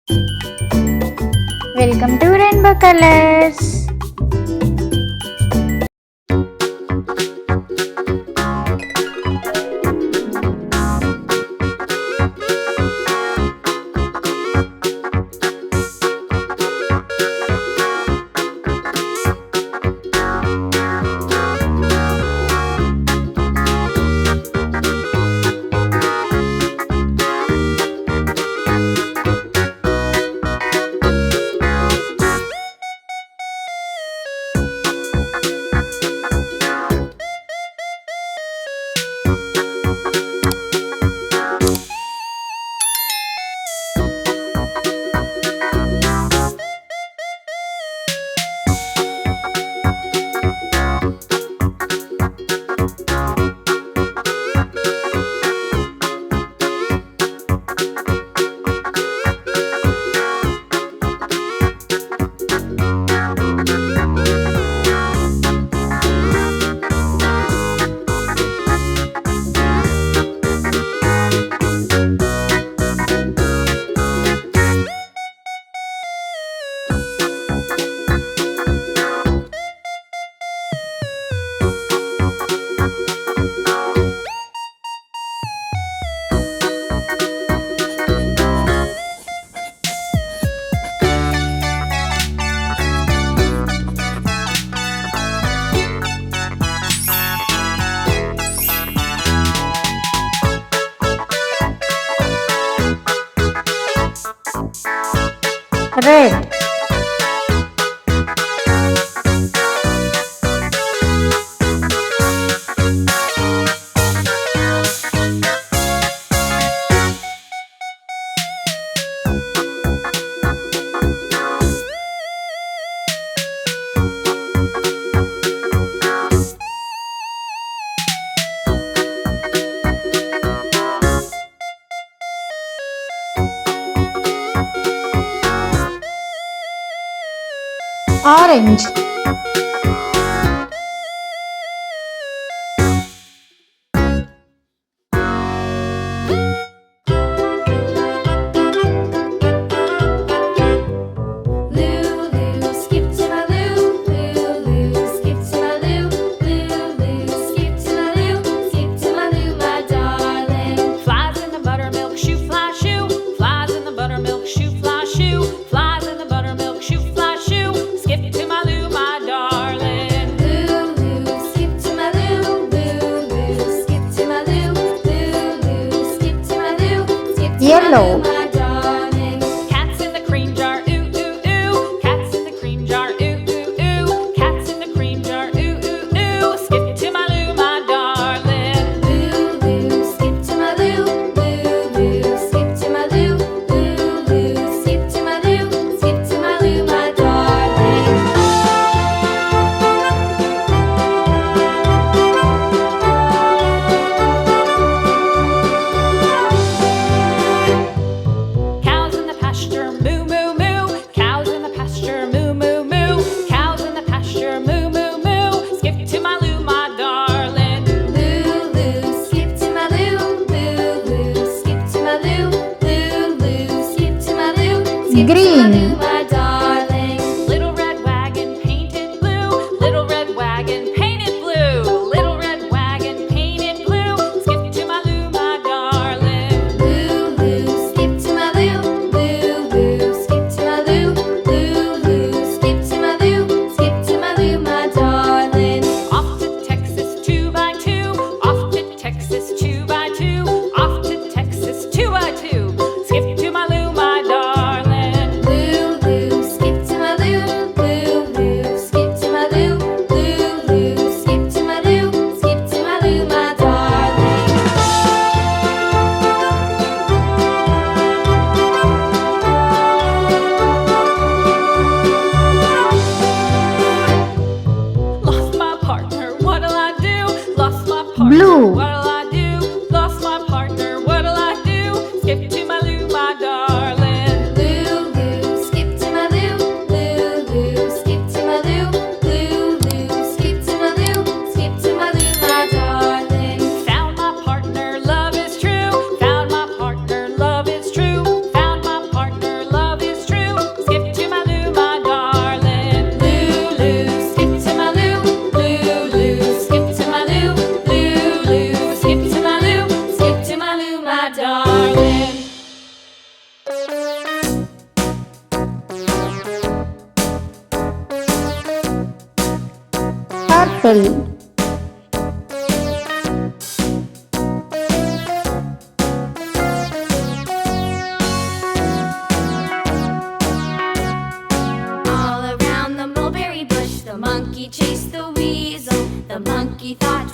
Welcome to Rainbow Colors. Red. Orange. Yellow. Cats in the cream jar, ooh, ooh, ooh. Cats in the cream jar, ooh, ooh, ooh. Cats in the cream jar, ooh, ooh, ooh. Skip to my loo, my darling. Loo, loo, skip to my loo. Loo, loo, skip to my loo. Loo, loo, skip to my loo. Skip to my loo, my darling. Cows in the pasture, moo, moo, moo. Cows in the pasture, moo, moo, moo. Cows in the pasture, moo, moo, moo. Skip to my loo, my darling. Loo, loo, skip to my loo. Loo, loo, skip to my loo. Loo, loo, skip to my loo. Skip to my Green. loo, my darling. Little red wagon painted blue. Little red wagon painted blue. Little red wagon painted blue. Skip to my loo, my darling. Loo, loo, skip to my loo. Loo, loo, skip to my loo. Loo, loo, skip to my loo. Skip to my loo, my darling. Off to Texas 2x2. Off to Texas 2x2. Off to Texas 2x2. Skip to my loo, my darling. Loo, apple. All around the mulberry bush, the monkey chased the weasel. The monkey thought